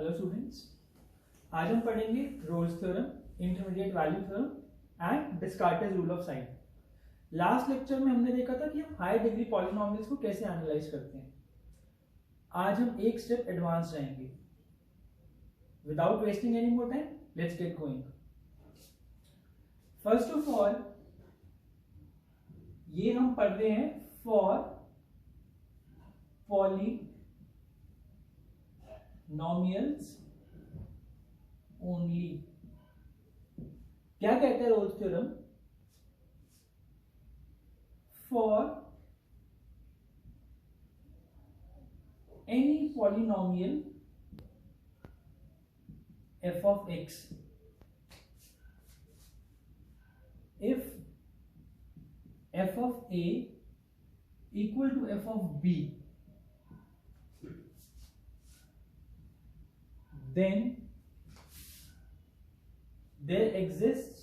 Hello students, आज हम पढ़ेंगे Rolle's theorem, intermediate value theorem and Descartes rule of sign. Last lecture में हमने देखा था कि हम हाई डिग्री पॉलिनोमियल्स को कैसे एनालाइज करते हैं। आज हम एक स्टेप एडवांस जाएंगे। Without wasting any more time, let's get going. First of all, ये हम पढ़ रहे हैं फॉर पॉलिनोमियल्स ओनली। क्या कहते हैं Rolle's theorem? For any polynomial f of x, if f of a equal to f of b, then there exists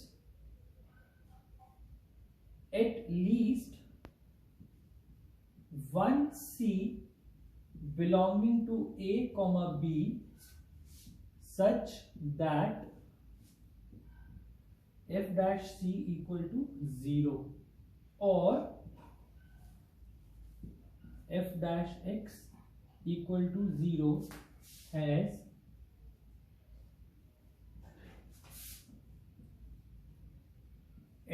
at least one c belonging to a comma b such that f dash c equal to 0 or f dash x equal to 0 has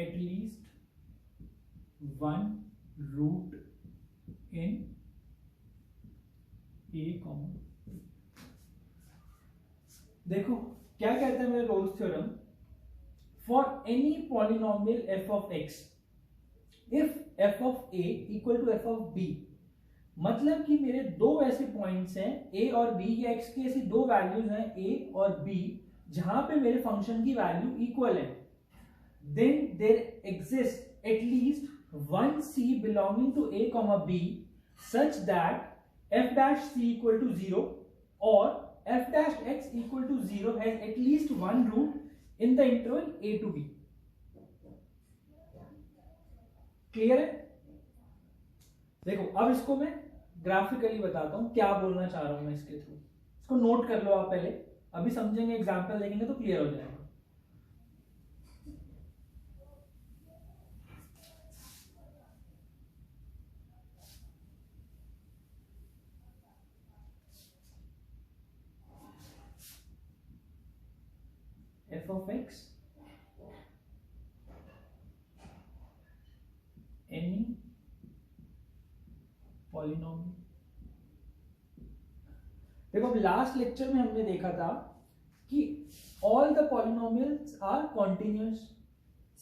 at least one root in a comma। देखो क्या कहते हैं मेरे Rolle's theorem? For any polynomial f of x, if f of a equal to f of b, मतलब कि मेरे दो ऐसे पॉइंट्स हैं a और b, या x की ऐसी दो वैल्यूज हैं a और b जहां पे मेरे फंक्शन की वैल्यू इक्वल है, then there exists at least one c belonging to a comma b such that f dash c equal to 0 or f dash x equal to 0 has at least one root in the interval a to b। Clear है? देखो अब इसको मैं graphically बताता हूं क्या बोलना चाह रहा हूं मैं इसके थ्रू। इसको नोट कर लो आप पहले, अभी समझेंगे, एग्जांपल देखेंगे तो क्लियर हो जाएगा। f of x any polynomial. देखो अब लास्ट लेक्चर में हमने देखा था कि all the polynomials are continuous.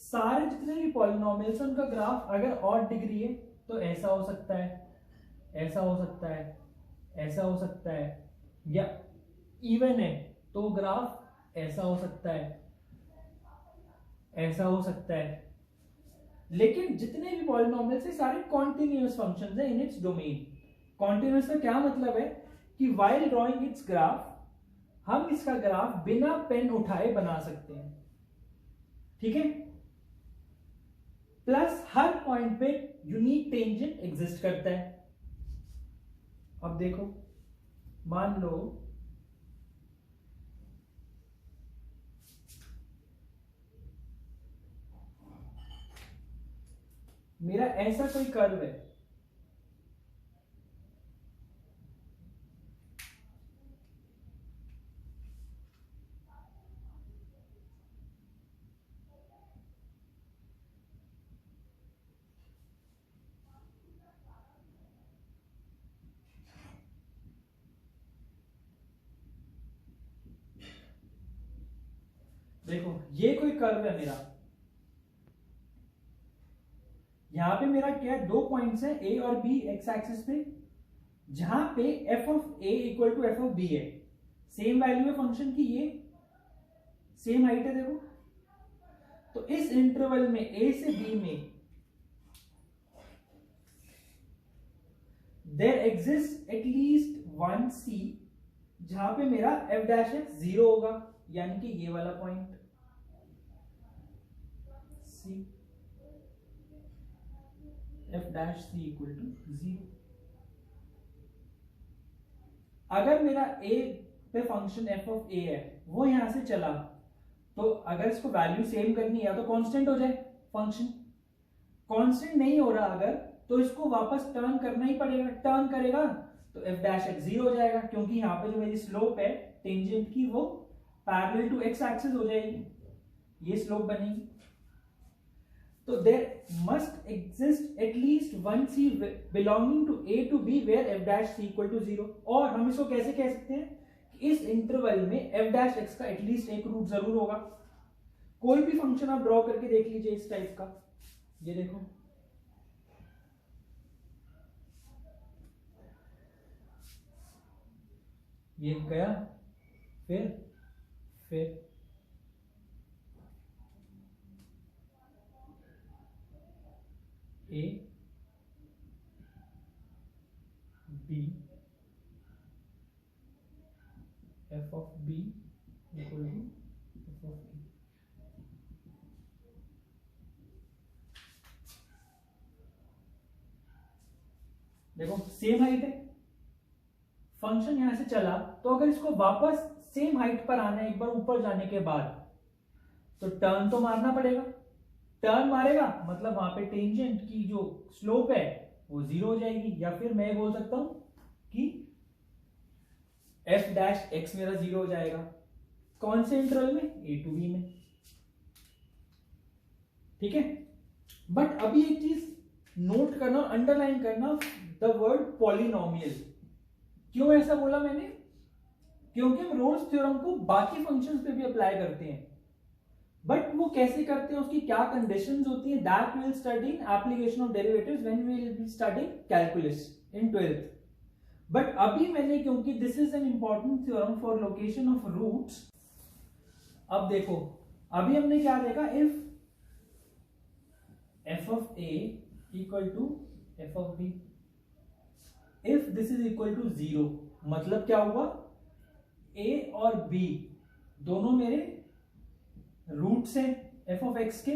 सारे जितने भी पॉलिनोमियल्स हैं उनका ग्राफ अगर ऑड डिग्री है तो ऐसा हो सकता है, ऐसा हो सकता है, ऐसा हो सकता है, या इवन है तो ग्राफ ऐसा हो सकता है, ऐसा हो सकता है। लेकिन जितने भी पॉलिनोमियल्स हैं सारे कॉन्टिन्यूअस फंक्शंस हैं इन इट्स डोमेन। कॉन्टिन्यूअस का क्या मतलब है कि व्हाइल ड्राइंग इट्स ग्राफ हम इसका ग्राफ बिना पेन उठाए बना सकते हैं, ठीक है? प्लस हर पॉइंट पे यूनिक टेंजेंट एग्जिस्ट करता है। अब देखो, मान लो मेरा ऐसा कोई कर्व है, देखो ये कोई कर्व है मेरा, यहां पे मेरा क्या है, दो पॉइंट्स हैं a और b एक्स एक्सिस पे, जहां पे f of a equal to f of b है। सेम वैल्यू है फंक्शन की, ये सेम हाइट है। देखो तो इस इंटरवल में a से b में there exist at least one c जहां पे मेरा f डैश x 0 होगा, यानी कि ये वाला point c, f dash c equal to 0। अगर मेरा a पे फंक्शन एफ ऑफ ए है वो यहां से चला, तो अगर इसको वैल्यू सेम करनी है तो कांस्टेंट हो जाए फंक्शन। कांस्टेंट नहीं हो रहा अगर, तो इसको वापस टर्न करना ही पड़ेगा। टर्न करेगा तो एफ डैश एक्स 0 हो जाएगा, क्योंकि यहाँ पे जो मेरी स्लोप है टेंजेंट की वो पैरेलल टू एक्स एक्सिस हो जाएगी, ये स्लोप बनेगी। तो there must exist at least one c belonging to a to b where f dash c equal to 0। और हम इसको कैसे कह सकते हैं कि इस इंटरवल में एफ डैश एक्स का एटलीस्ट एक रूट जरूर होगा। कोई भी फंक्शन आप ड्रॉ करके देख लीजिए इस टाइप का, ये देखो ये गया, फिर A B F of B equal to F of A. देखो सेम हाइट है, फंक्शन यहां से चला, तो अगर इसको वापस सेम हाइट पर आना है एक बार ऊपर जाने के बाद, तो टर्न तो मारना पड़ेगा। टर्न मारेगा मतलब वहां पे टेंजेंट की जो स्लोप है वो 0 हो जाएगी, या फिर मैं बोल सकता हूं कि एफ डैश एक्स मेरा 0 हो जाएगा। कौन से इंटरवल में? ए टू बी में, ठीक है। बट अभी एक चीज नोट करना, अंडरलाइन करना, द वर्ड पॉलिनोमियल। क्यों ऐसा बोला मैंने? क्योंकि हम रोल्स थ्योरम को बाकी फंक्शंस पे भी अप्लाई करते हैं, बट वो कैसे करते हैं, उसकी क्या कंडीशंस होती है, that will study in application of derivatives when we will be studying calculus in 12th। But अभी मैंने, क्योंकि this is an important theorem for location of roots, अब देखो अभी हमने क्या देखा, if f of a equal to F of b, if this is equal to 0, मतलब क्या हुआ, ए और बी दोनों मेरे रूट्स हैं एफ ऑफ एक्स के।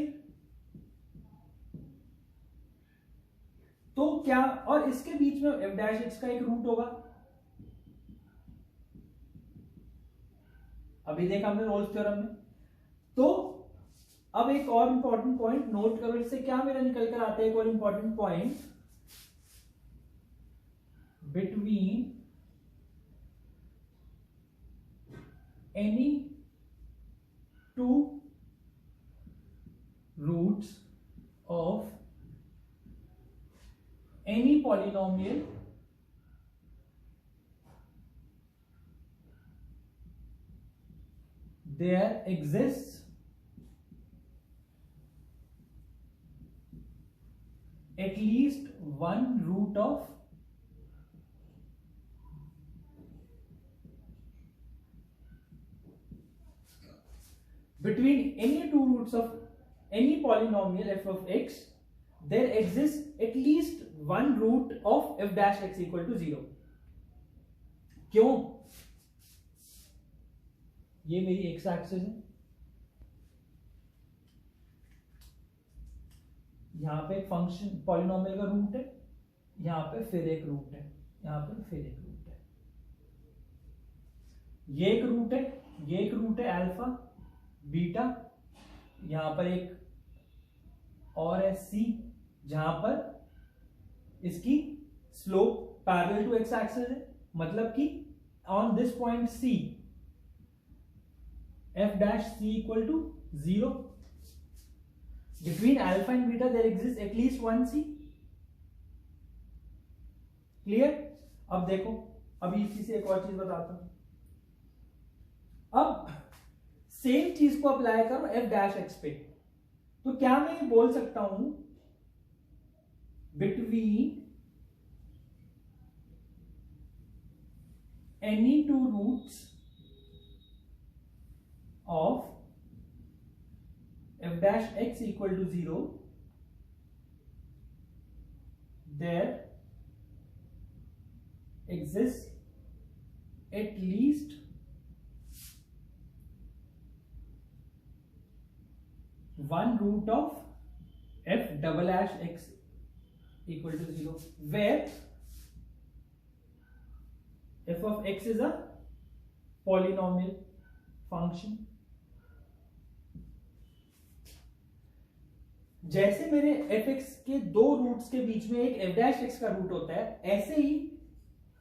तो क्या, और इसके बीच में एफ डैश एक्स का एक रूट होगा। अभी देखा हमने रोल्स थ्योरम में। तो अब एक और इंपॉर्टेंट पॉइंट नोट करो, इससे क्या मेरा निकल कर आता है, एक और important point, between any two roots of any polynomial there exists at least one root of between any two roots of any polynomial f of x, there exists at least one root of f dash x equal to 0। क्यों? ये मेरी x axis है, यहां पे एक function polynomial का root है, यहां पे फिर एक रूट है, यहां पे फिर एक रूट है, ये एक रूट है, ये एक रूट है अल्फा बीटा, यहां पर एक और है सी, जहां पर इसकी slope parallel to x axis है, मतलब कि on this point c f dash c equal to 0, between alpha and beta there exist at least one c. Clear? अब देखो, अभी इसी से एक और चीज बताता हूं। अब सेम चीज को अप्लाई करो एफ डैश एक्स पे, तो क्या मैं ये बोल सकता हूं, between any two roots of f dash x equal to 0, there exists at least one root of f double dash x equal to 0, where f of x is a polynomial function. जैसे मेरे F x के दो roots के बीच में एक F dash x का root होता है, ऐसे ही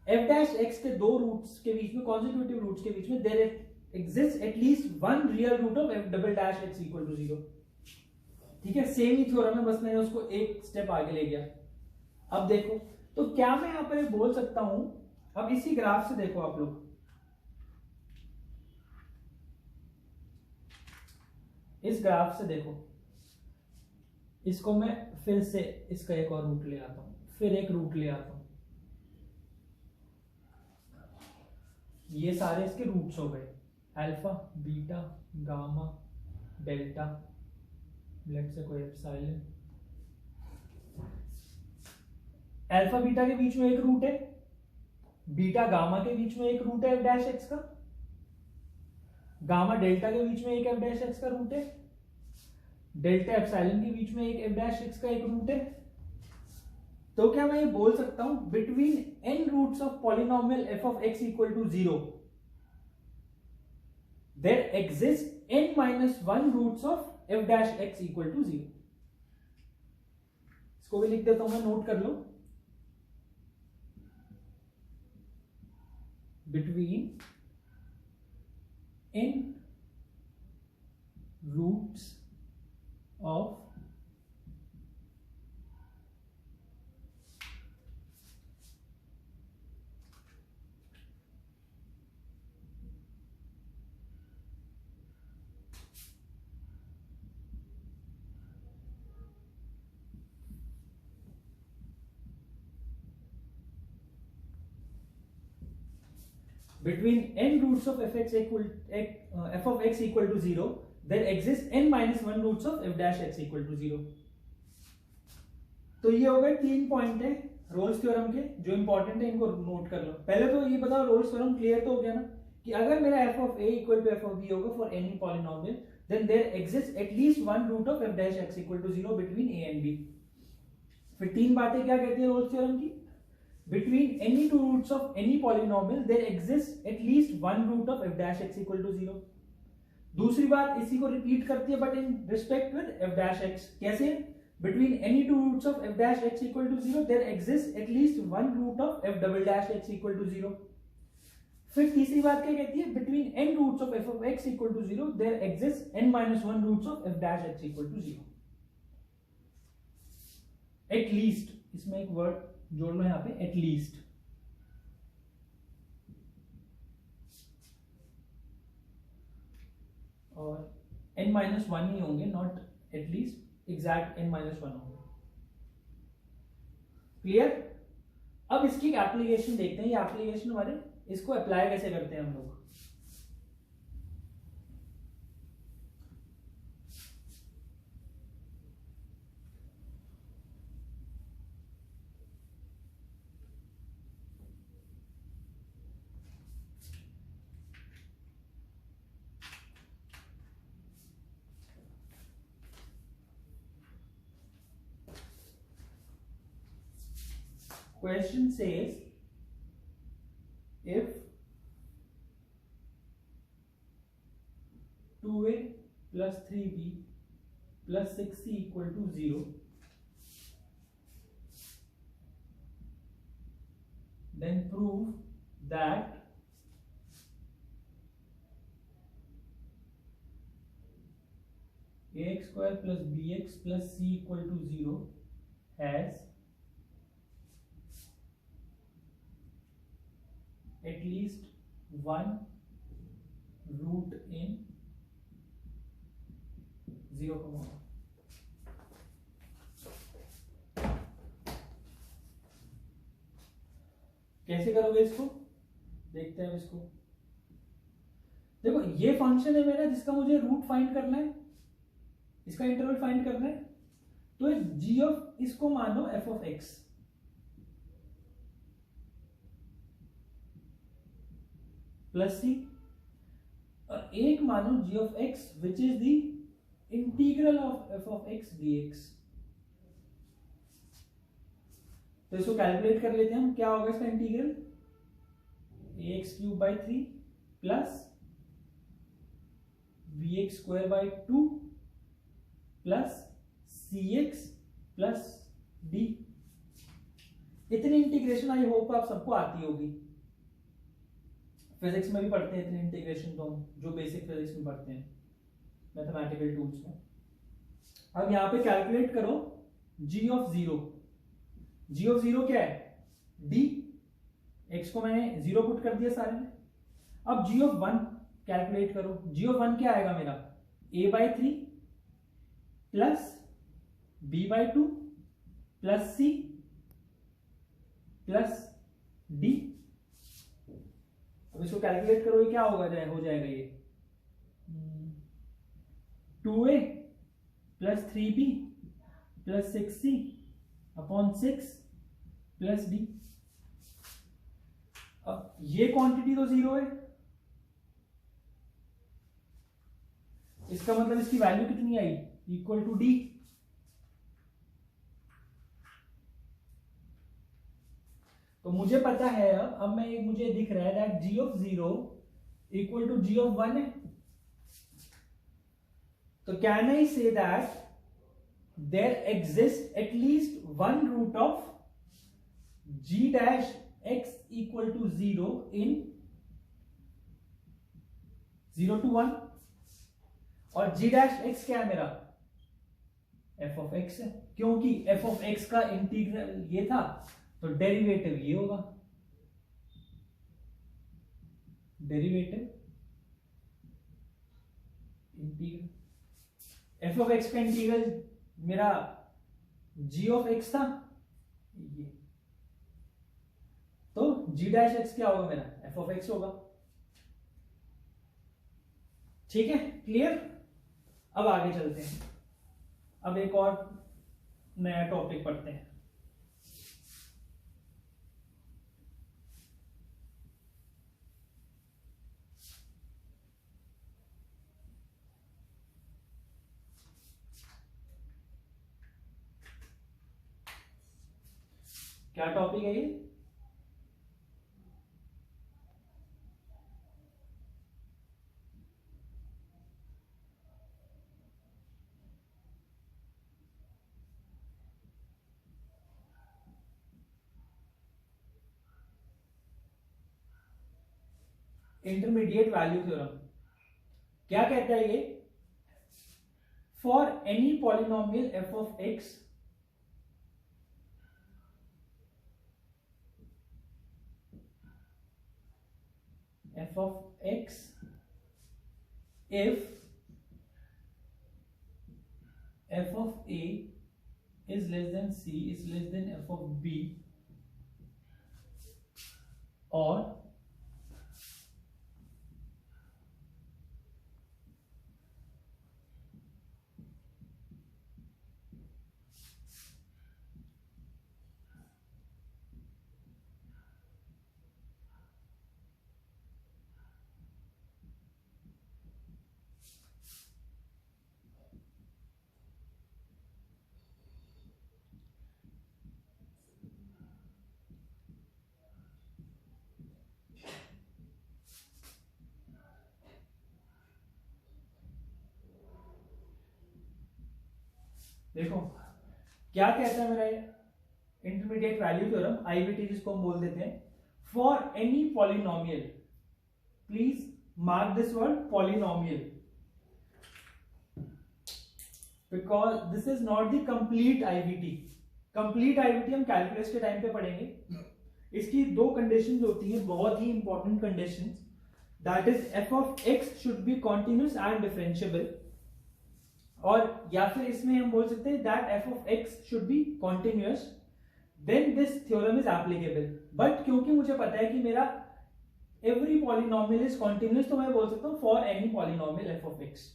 एफ डैश एक्स के दो रूट्स के बीच में, कॉन्जिक्यूटिव रूट्स के बीच में, there exist at least one real root of f double dash x equal to 0। ठीक है, सेम ही थ्योरम है, बस मैंने उसको एक स्टेप आगे ले गया। अब देखो, तो क्या मैं यहां पर बोल सकता हूं, अब इसी ग्राफ से देखो आप लोग, इस ग्राफ से देखो, इसको मैं फिर से इसका एक और रूट ले आता हूं, फिर एक रूट ले आता हूं, ये सारे इसके रूट्स हो गए, alpha, beta, gamma, delta, let's say कोई एप्सिलॉन। अल्फा बीटा के बीच में एक रूट है, बीटा गामा के बीच में एक रूट है एफ डैश एक्स का, गामा डेल्टा के बीच में एक एफ डैश एक्स का रूट है, डेल्टा एप्सिलॉन के बीच में एक एफ डैश एक्स का एक रूट है। तो क्या मैं ये बोल सकता हूं, between N roots of polynomial F of x equal to 0 there exist n minus 1 roots of F dash x equal to 0। इसको भी लिख देता हूं मैं, नोट कर लो, between n roots of between n roots of f of x equal to 0 there exists n minus 1 roots of f dash x equal to 0। तो ये हो गए 3 पॉइंट है रोल्स थ्योरम के, जो इंपॉर्टेंट है इनको नोट कर लो। पहले तो ये बताओ, रोल्स थ्योरम क्लियर तो हो गया ना, कि अगर मेरा f of a equal to f of b होगा for any polynomial, then there exist at least one root of f dash x equal to 0 between a and b। फिर तीन बातें क्या कहती है रोल्स थ्योरम की, between any two roots of any polynomial there exists at least one root of f dash x equal to 0। दूसरी बात इसी को रिपीट करती है but in respect with f dash x, कैसे, between any two roots of f dash x equal to 0 there exists at least one root of f double dash x equal to 0। फिर तीसरी बात क्या कहती है, between n roots of f of x equal to 0 there exists n minus 1 roots of f dash x equal to 0। at least, इसमें एक word जोड़ लो यहां पे, एटलीस्ट। और n माइनस 1 ही होंगे, not at least exact n minus 1 होंगे। Clear. अब इसकी एप्लीकेशन देखते हैं, ये एप्लीकेशन हमारे, इसको अप्लाई कैसे करते हैं हम लोग। Question says if 2a plus 3b plus 6c equal to 0, then prove that ax square plus bx plus c equal to 0 has at least one root in 0, कैसे करोगे इसको, देखते हैं इसको। देखो ये फंक्शन है मेरा जिसका मुझे रूट फाइंड करना है, इसका इंटरवल फाइंड करना है, तो g ऑफ, इसको मानो f ऑफ x, प्लस सी, और एक मानो g of x which is the integral of f of x dx। तो इसको कैलकुलेट कर लेते हैं हम, क्या होगा इसका integral, ax cube by 3 plus bx square by 2 plus cx plus d। इतनी इंटीग्रेशन आई होप आप सबको आती होगी, फिजिक्स में भी पढ़ते हैं इतनी इंटीग्रेशन, तो जो बेसिक फिजिक्स में पढ़ते हैं मैथमेटिकल टूल्स में। अब यहां पे कैलकुलेट करो g of zero. g of zero क्या है? d, x को मैंने जीरो पुट कर दिया सारे में। अब g ऑफ वन कैलकुलेट करो। g ऑफ वन क्या आएगा मेरा? a by 3 plus b by 2 plus c plus d। अब इसको कैलकुलेट करो, ये क्या होगा, हो जाएगा ये 2a plus 3b plus 6c upon 6 plus d। अब ये क्वांटिटी तो जीरो है, इसका मतलब इसकी वैल्यू कितनी आई? Equal to d। तो मुझे पता है अब मैं मुझे दिख रहा है that g of zero equal to g of one है। तो can I say that there exist at least one root of g dash x equal to zero in 0 to 1, और g डैश x क्या है मेरा? f ऑफ x है, क्योंकि f of x का integral ये था तो डेरिवेटिव ये होगा, derivative integral. f of x का इंटीग्रल मेरा g ऑफ x था ये, तो g डैश x क्या होगा मेरा? f ऑफ x होगा। ठीक है, क्लियर? अब आगे चलते हैं, अब एक और नया टॉपिक पढ़ते हैं। क्या टॉपिक है ये? Intermediate value theorem. क्या कहता है ये? For any polynomial f of x f of x if f of a is less than c is less than f of b, or देखो क्या कहता है मेरा ये इंटरमीडिएट वैल्यू थ्योरम, आईवीटी जिसको हम बोल देते हैं। For any polynomial, please mark this word polynomial, because this is not the complete IVT. Complete IVT हम कैलकुलस के टाइम पे पढ़ेंगे। इसकी दो कंडीशंस होती हैं, बहुत ही important conditions, that is f of x should be continuous and differentiable, और या फिर इसमें हम बोल सकते हैं that f of x should be continuous, then this theorem is applicable. But क्योंकि मुझे पता है कि मेरा एवरी पॉलिनोमियल इज कॉन्टिन्यूअस, तो मैं बोल सकता हूं for any polynomial F of x,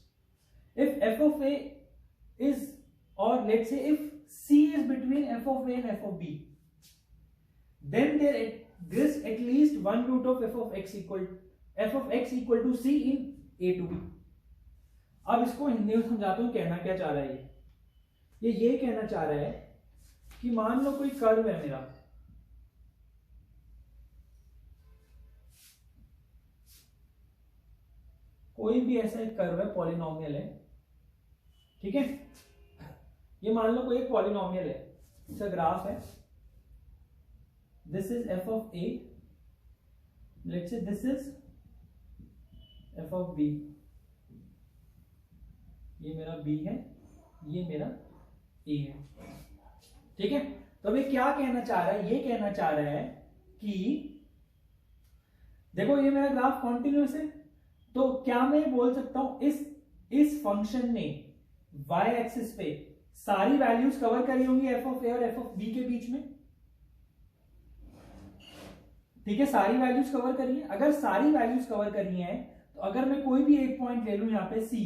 if f of a is, और let's say if c is between f of a and f of b, then there exists at least one root of f of x equal to c in a to b। अब इसको हिंदी में समझाता हूं, कहना क्या चाह रहा है ये कहना चाह रहा है कि मान लो कोई कर्व है मेरा, कोई भी ऐसा एक कर्व है, पॉलिनोमियल है, ठीक है, ये मान लो कोई एक पॉलिनोमियल है, इसका ग्राफ है, this is f of a, let's say this is f of b, ये मेरा बी है, ये मेरा ए है, ठीक है। तो अभी क्या कहना चाह रहा है, ये कहना चाह रहा है कि देखो ये मेरा ग्राफ कॉन्टिन्यूस है, तो क्या मैं बोल सकता हूं इस फंक्शन ने y एक्सिस पे सारी वैल्यूज कवर करी होंगी एफ ऑफ ए और एफ ऑफ बी के बीच में, ठीक है, सारी वैल्यूज कवर करी है। अगर सारी वैल्यूज कवर करी है तो अगर मैं कोई भी एक पॉइंट ले लूं यहां पे सी,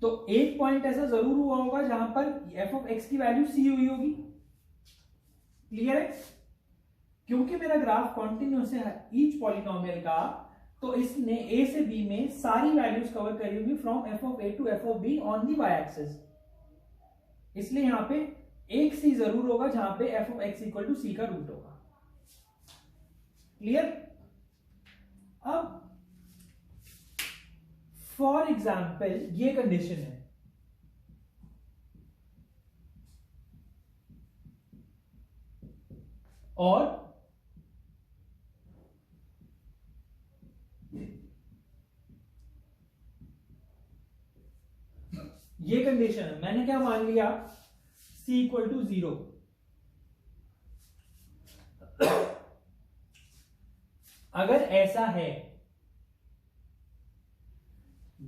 तो एक पॉइंट ऐसा जरूर हुआ होगा जहां पर एफ ऑफ एक्स की वैल्यू सी हुई होगी, क्लियर है, क्योंकि मेरा ग्राफ कॉन्टिन्यूस है ईच पॉलिनोमियल का, तो इसने ए से बी में सारी वैल्यूज कवर करी होगी from F of A to F of be on the Y axis, इसलिए यहां पे एक सी जरूर होगा जहां पे F of x equal to सी का रूट होगा, क्लियर। अब फॉर एग्जाम्पल ये कंडीशन है, और ये कंडीशन है, मैंने क्या मान लिया, c इक्वल टू 0, अगर ऐसा है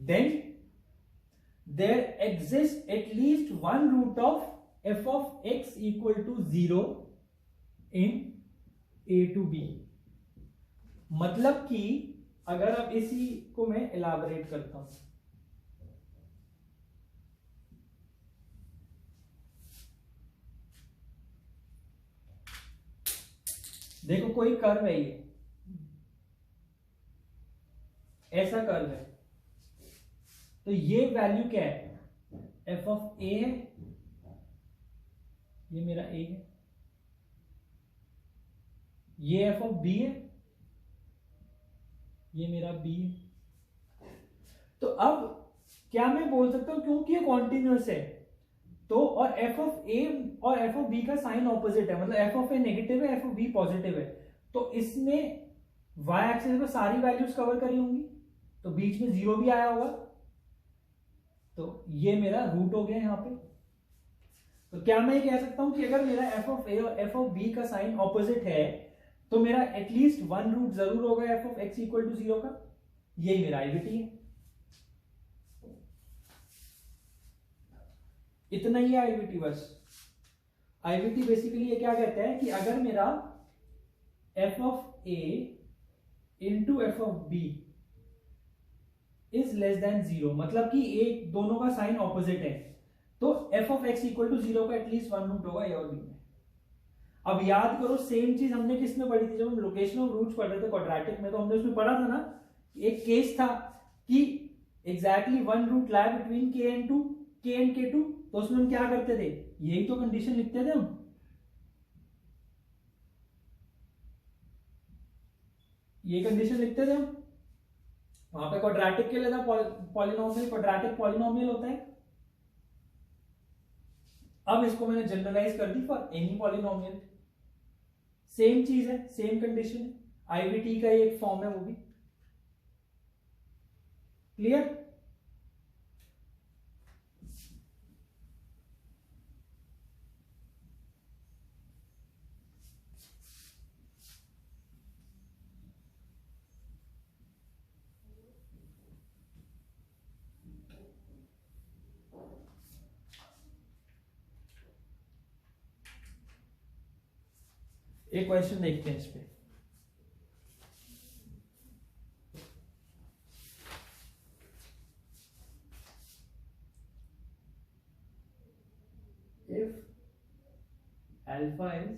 then there exists at least one root of f of x equal to 0 in a to b, मतलब कि अगर अब इसी को मैं इलाबोरेट करता हूं, देखो कोई कर्व है, ये ऐसा कर्व है, तो ये वैल्यू क्या है, एफ ऑफ ए है, ये मेरा ए है, ये एफ ऑफ बी है, ये मेरा बी है। तो अब क्या मैं बोल सकता हूं, क्योंकि ये कॉन्टिन्यूस है, तो और एफ ऑफ ए और एफ ऑफ बी का साइन ऑपोजिट है, मतलब एफ ऑफ ए नेगेटिव है, एफ ऑफ बी पॉजिटिव है, तो इसने वाई एक्सिस पे सारी वैल्यूज कवर करी होंगी, तो बीच में 0 भी आया होगा, तो ये मेरा रूट हो गया यहां पे। तो क्या मैं ये कह सकता हूं कि अगर मेरा एफ ऑफ ए और एफ ऑफ बी का साइन ऑपोजिट है, तो मेरा एटलीस्ट वन रूट जरूर होगा f of x equal to 0 का, यही मेरा आईवीटी है, इतना ही आईवीटी बस। आईवीटी बेसिकली ये क्या कहता है कि अगर मेरा f of a into f of b is less than 0, मतलब कि एक दोनों का साइन ऑपोजिट है, तो f of x equal to 0 का एटलीस्ट वन रूट होगा ए और बी में। अब याद करो सेम चीज हमने किस में पढ़ी थी, जब हम लोकेशन ऑफ रूट्स पढ़ रहे थे क्वाड्रेटिक में, तो हमने उसमें पढ़ा था ना, एक केस था कि exactly one root lie between k and k two, तो उसमें हम क्या करते थे, यही तो कंडीशन लिखते थे हम, ये कंडीशन लिखते थे हम, वहां पे क्वाड्रेटिक के लिए था पॉलिनोमियल, क्वाड्रेटिक पॉलिनोमियल होता है। अब इसको मैंने जनरलाइज कर दी फॉर एनी पॉलिनोमियल, सेम चीज है, सेम कंडीशन है, आईवीटी का एक फॉर्म है वो भी, क्लियर। एक क्वेश्चन देखते हैं इस पे, if alpha is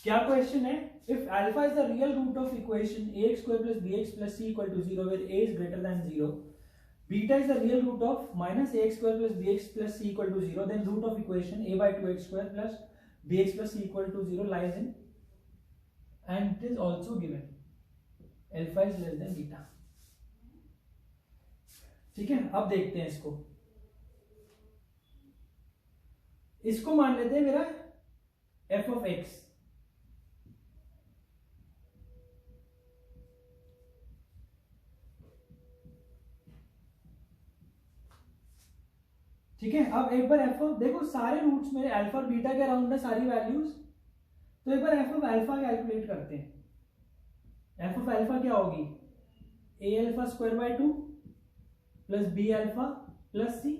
क्या क्वेश्चन है, if alpha is the real root of equation ax square plus bx plus c equal to 0 where a is greater than 0, beta is the real root of minus ax square plus bx plus c equal to 0, then root of equation a by 2x square plus bx plus c equal to 0 lies in, and it is also given alpha is less than beta. ठीक है, अब देखते हैं इसको मान लेते हैं मेरा f of x. ठीक है, अब एक बार एफ ऑफ, देखो सारे रूट्स मेरे अल्फा और बीटा के अराउंड है सारी वैल्यूज, तो एक बार एफ ऑफ अल्फा कैलकुलेट करते हैं. एफ ऑफ अल्फा क्या होगी, a alpha square by 2 plus b alpha plus c,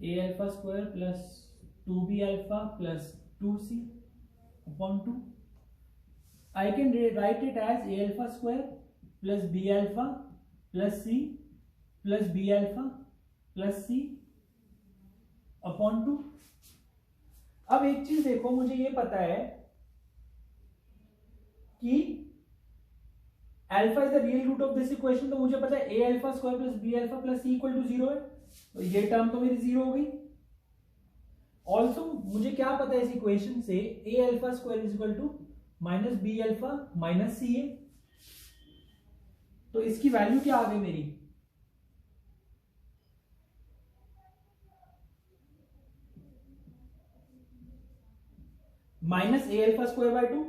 a alpha square plus 2b alpha plus 2c upon 2. I can write it as a alpha square plus b alpha plus c plus b alpha plus c upon 2. अब एक चीज देखो, मुझे ये पता है कि alpha is the real root of this equation, तो मुझे पता है a alpha square plus b alpha plus c equal to 0 है, तो ये टर्म तो मेरी 0 हो गई. ऑल्सो मुझे क्या पता है इस इक्वेशन से, a alpha square is equal to minus b alpha minus c है, तो इसकी वैल्यू क्या आ गई मेरी, minus a alpha square by 2.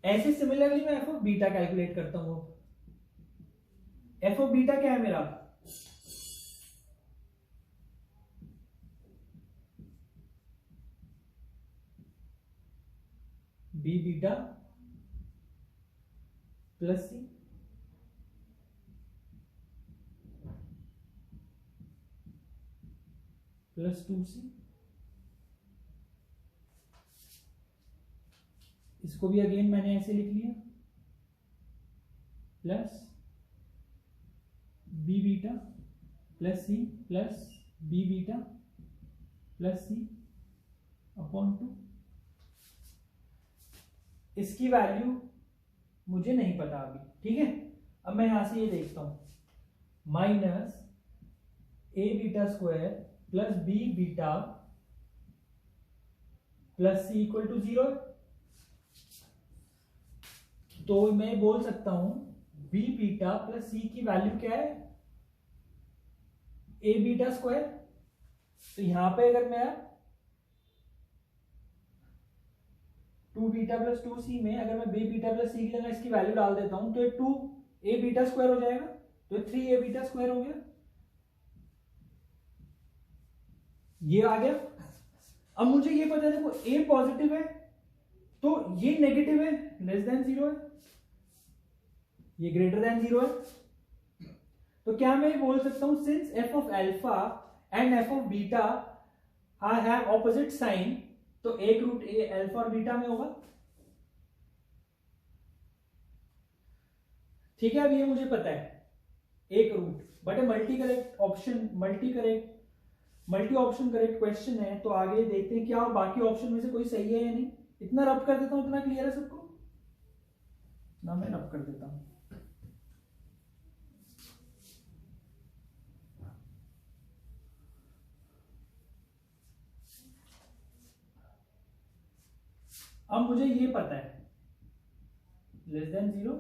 ऐसे सिमिलरली मैं एफ ऑफ बीटा कैलकुलेट करता हूं. एफ ऑफ बीटा क्या है मेरा, b beta plus c plus 2c. इसको भी अगेन मैंने ऐसे लिख लिया, plus b beta plus c plus b beta plus c upon 2. इसकी वैल्यू मुझे नहीं पता अभी. ठीक है, अब मैं यहां से ये देखता हूं, minus a beta square plus b beta plus c equal to 0, तो मैं बोल सकता हूं बी बीटा प्लस सी की वैल्यू क्या है, ए बीटा स्क्वायर. तो यहां पे अगर मैं 2 बीटा प्लस 2c में अगर मैं बी बीटा प्लस सी की जगह इसकी वैल्यू डाल देता हूं, तो ये 2 ए बीटा स्क्वायर हो जाएगा, तो 3 ए बीटा स्क्वायर हो गया. ये आ गया. अब मुझे ये पता है, देखो ए पॉजिटिव है तो ये नेगेटिव है, लेस देन 0 है, ये ग्रेटर देन 0 है. तो क्या मैं बोल सकता हूं, since f of alpha and f of beta have opposite sign, तो एक रूट ए अल्फा और बीटा में होगा. ठीक है, अब ये मुझे पता है एक root, but multi option correct question है, तो आगे देखते हैं क्या बाकी ऑप्शन में से कोई सही है या नहीं. इतना रब कर देता हूं, इतना क्लियर है सबको ना, मैं रब कर देता हूं. अब मुझे ये पता है less than 0,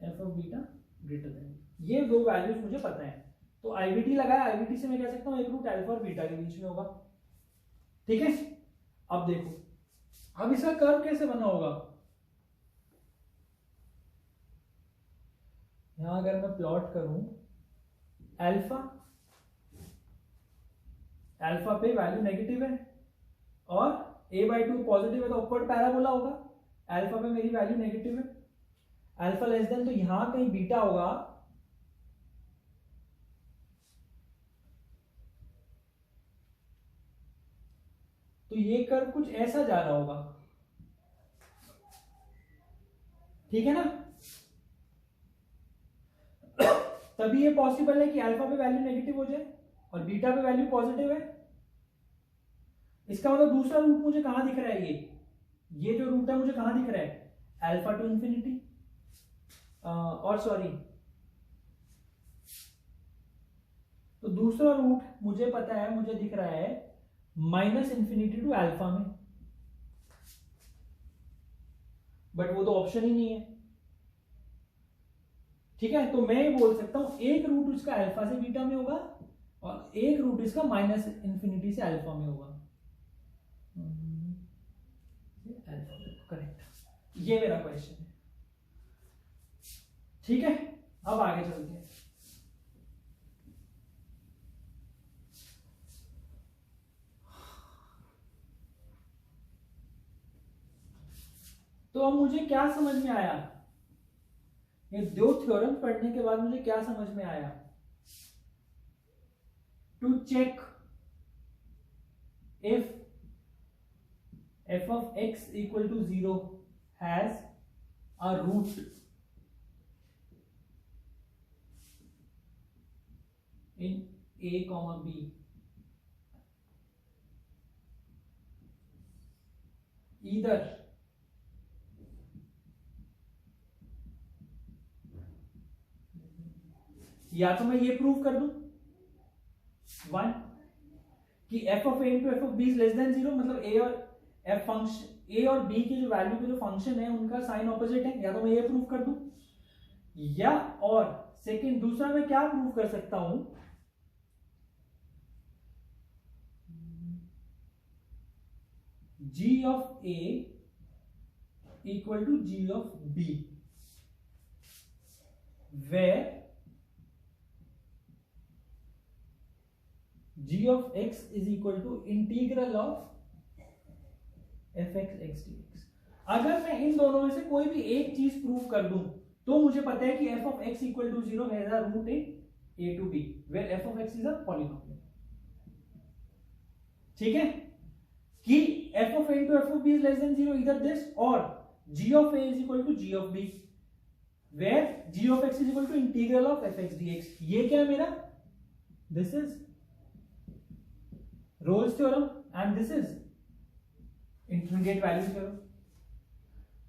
F of beta greater than, ये दो वैल्यूज मुझे पता है. तो आईवीटी लगाया, आईवीटी से मैं कह सकता हूं एक रूट अल्फा और बीटा के बीच में होगा. ठीक है, अब देखो, अब इसका कर्व कैसे बना होगा, यहां अगर मैं प्लॉट करूं, अल्फा पे वैल्यू नेगेटिव है और a/2 पॉजिटिव है, तो अपवर्ड पैराबोला होगा. अल्फा पे मेरी वैल्यू नेगेटिव है, अल्फा लेस देन, तो यहां कहीं बीटा होगा, तो ये कर्व कुछ ऐसा जा रहा होगा. ठीक है ना. तभी ये पॉसिबल है कि अल्फा पे वैल्यू नेगेटिव हो जाए और बीटा पे वैल्यू पॉजिटिव है। इसका मतलब दूसरा रूट मुझे कहां दिख रहा है, ये जो रूट है मुझे कहां दिख रहा है, अल्फा टू इंफिनिटी, और सॉरी, तो दूसरा रूट मुझे पता है, मुझे दिख रहा है माइनस इंफिनिटी टू अल्फा में, बट वो तो ऑप्शन ही नहीं है। ठीक है, तो मैं ये बोल सकता हूं एक रूट इसका अल्फा से बीटा में होगा और एक रूट इसका माइनस इंफिनिटी से अल्फा में होगा। करेक्ट, ये मेरा क्वेश्चन है। ठीक है, अब आगे चलते हैं। तो अब मुझे क्या समझ में आया, ये दो थ्योरम पढ़ने के बाद मुझे क्या समझ में आया, to check if f of x equal to 0 has a root in a comma b, either या तो मैं ये प्रूव कर दूं 1 कि f of a into f of b is less than 0, मतलब a और f फंक्शन a और b की जो वैल्यू के जो फंक्शन है उनका साइन ऑपोजिट है, या तो मैं ये प्रूव कर दूं, या और सेकंड दूसरा मैं क्या प्रूव कर सकता हूं, g of a equal to g of b, where g of x is equal to integral of fx x dx। अगर मैं इन दोनों में से कोई भी एक चीज प्रूव कर दूं तो मुझे पता है कि f of x equal to 0 has a root in a to b, where f of x is a polynomial। ठीक है, कि f of a into f of b is less than 0, either this or g of a is equal to g of b, where g of x is equal to integral of fx dx। ये क्या है मेरा, this is Rolle's theorem and this is intermediate value theorem.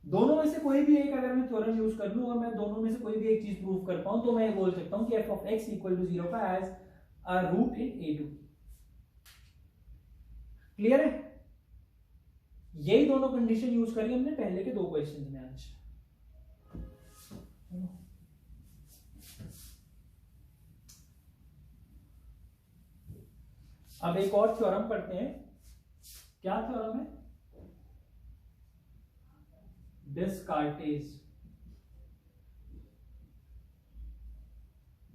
दोनों में से कोई भी एक अगर मैं थ्योरम यूज कर लूं और मैं दोनों में से कोई भी एक चीज प्रूव कर पाऊं तो मैं बोल सकता हूं कि f of x equal to 0 का as a root in a to b। Clear है, यही दोनों कंडीशन यूज करी हमने पहले के दो क्वेश्चन में आज। अब एक और थ्योरम पढ़ते हैं। क्या थ्योरम है, Descartes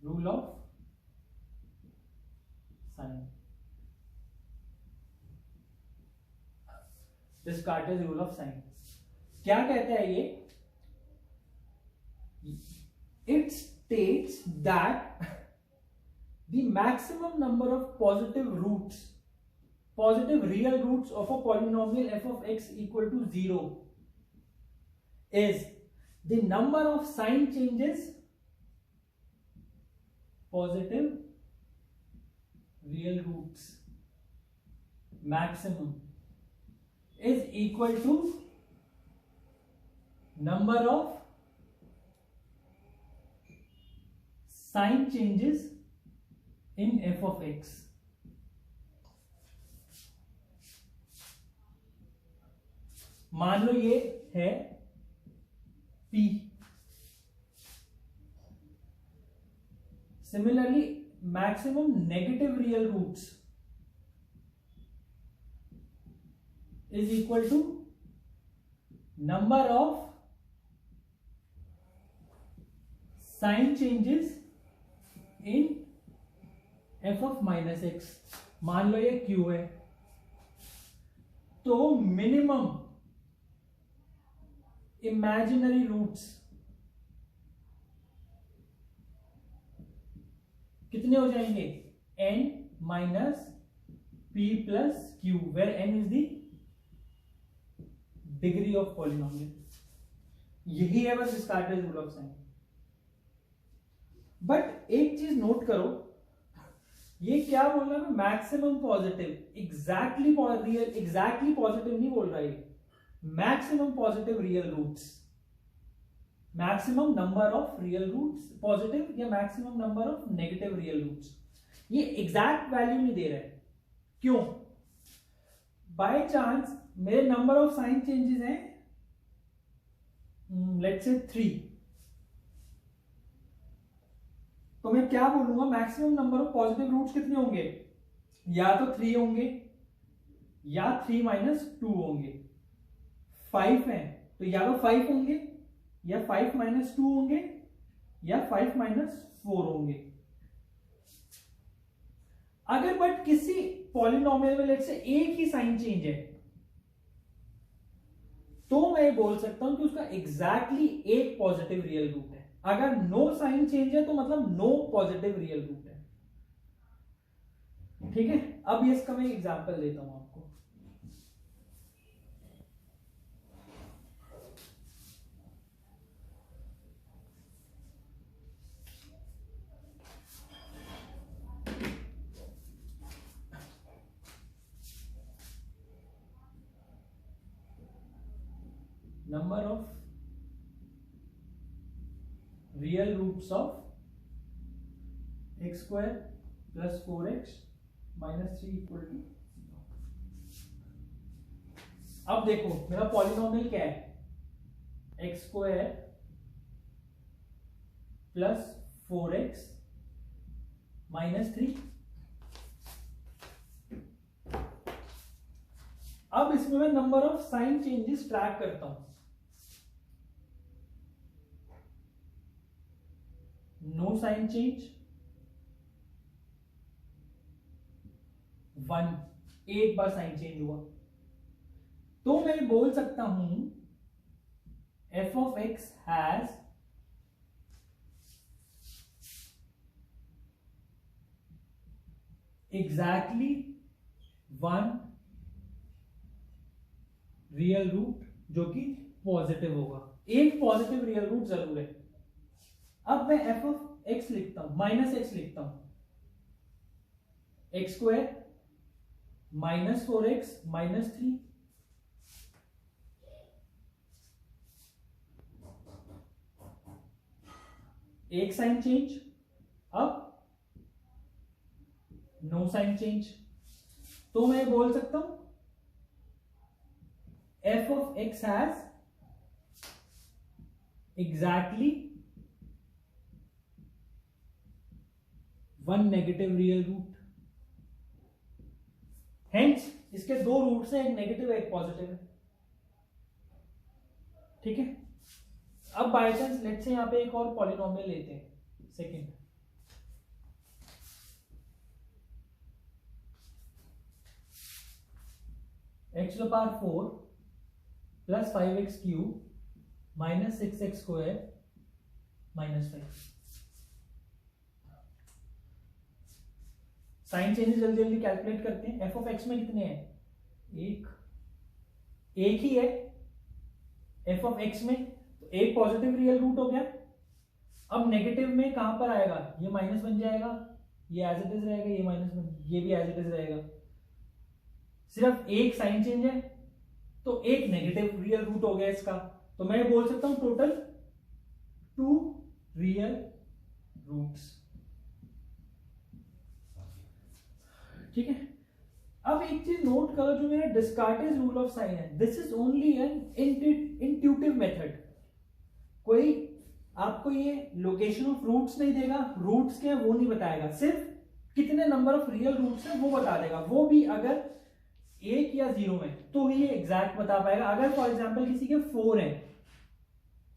rule of sign. Descartes rule of sign क्या कहता है ये, it states that the maximum number of positive roots, positive real roots of a polynomial f of x equal to 0 is the number of sign changes, positive real roots maximum is equal to number of sign changes in f of x। मान लो ये है p, similarly maximum negative real roots is equal to number of sign changes in f of minus x. मान लो ये q है, तो minimum imaginary roots कितने हो जाएंगे, n minus p plus q, where n is the degree of polynomial. यही है बस Descartes rule of sign. But एक चीज नोट करो, ये क्या बोल रहा है, maximum positive, exactly real, exactly positive नहीं बोल रहा है, maximum positive real roots, maximum number of real roots positive या maximum number of negative real roots, ये एग्जैक्ट वैल्यू नहीं दे रहा है। क्यों? बाय चांस मेरे नंबर ऑफ साइन चेंजेस हैं लेट्स से 3, तो मैं क्या बोलूंगा, maximum number of positive roots कितने होंगे, या तो 3 होंगे या 3 माइनस 2 होंगे। 5 है तो या तो 5 होंगे या 5 माइनस 2 होंगे या 5 माइनस 4 होंगे। अगर बट किसी पॉलिनोमियल में लेट्स से एक ही साइन चेंज है, तो मैं बोल सकता हूं कि उसका एग्जैक्टली एक पॉजिटिव रियल रूट है। अगर नो साइन चेंज है तो मतलब नो पॉजिटिव रियल रूट है। ठीक है, अब इसका मैं एग्जांपल देता हूं आपको। Number of real roots of x square plus 4x minus 3 equal to. अब देखो मेरा पॉलिनोमियल क्या है, x square plus 4x minus 3। अब इसमें मैं number of sign changes track करता हूं। नो साइन चेंज 1, एक बार साइन चेंज हुआ, तो मैं बोल सकता हूं f of x has exactly 1 real root जो कि पॉजिटिव होगा, एक पॉजिटिव रियल रूट जरूर है। अब मैं f ऑफ x लिखता हूं, माइनस x लिखता हूं, x square minus 4x minus 3, एक साइन चेंज, अब नो साइन चेंज, तो मैं बोल सकता हूं f of x has exactly 1 negative real root. Hence इसके दो रूट्स हैं, एक नेगेटिव एक पॉजिटिव है। ठीक है, अब बाय चांस लेट्स से यहां पे एक और पॉलिनोमियल लेते हैं, second x to the power 4 plus 5x cube minus 6x square minus 5। Sign changes जल्दी जल्दी कैलकुलेट करते हैं। f ऑफ x में कितने हैं, एक ही है f ऑफ x में, तो एक पॉजिटिव रियल रूट हो गया। अब नेगेटिव में कहां पर आएगा, ये माइनस बन जाएगा, ये एज इट इज रहेगा, ये माइनस बन, ये भी एज इट इज रहेगा। सिर्फ एक साइन चेंज है तो एक नेगेटिव रियल रूट हो गया इसका, तो मैं बोल सकता हूं टोटल 2 रियल रूट्स। ठीक है, अब एक चीज नोट करो, जो मेरा डिस्कार्टेज रूल ऑफ साइन है, this is only an intuitive method. कोई आपको ये लोकेशन ऑफ रूट्स नहीं देगा, रूट्स क्या है वो नहीं बताएगा, सिर्फ कितने नंबर ऑफ रियल रूट्स है वो बता देगा, वो भी अगर 1 या 0 में तो ही एग्जैक्ट बता पाएगा। अगर फॉर एग्जांपल किसी के 4 है,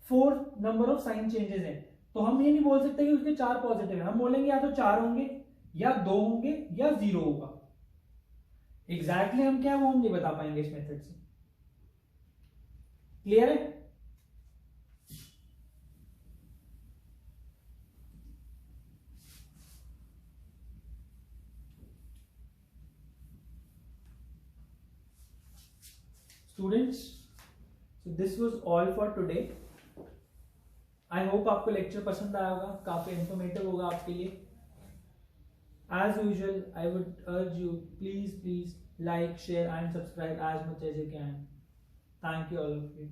4 नंबर ऑफ साइन चेंजेस है, तो हम ये नहीं बोल सकते कि उसके 4 पॉजिटिव है, हम बोलेंगे या तो 4 होंगे या 2 होंगे या 0 होगा। एग्जैक्टली हम क्या है वो हम नहीं बता पाएंगे इस मेथड से। क्लियर है? Students, so this was all for today. I hope आपको लेक्चर पसंद आया होगा, काफी इंफॉर्मेटिव होगा आपके लिए. As usual, I would urge you, please like, share and subscribe as much as you can. Thank you all of you.